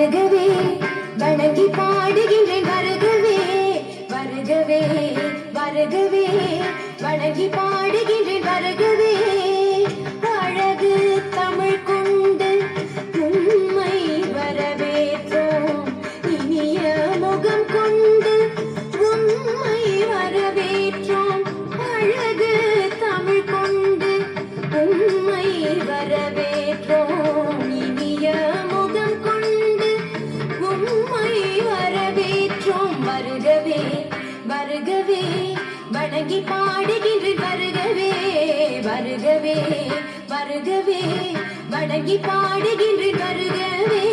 வருகவே வணங்கி பாடுகின்றேன் வருகவே வருகவே வருகவே வணங்கி பாடுகின்றேன் வருகவே அழகு தமிழ் கொண்டு உண்மை வரவேற்றோம் இனிய முகம் கொண்டு உண்மை வரவேற்றோம் அழகு தமிழ் கொண்டு உண்மை வரவேற்றோம் இனிய முகம் கொண்டு உண்மை வரவேற்றோம் வருகவே வருகவே வணங்கி பாடுகின்றேன் வருகவே வருகவே வருகவே வணங்கி பாடுகின்றேன் வருகவே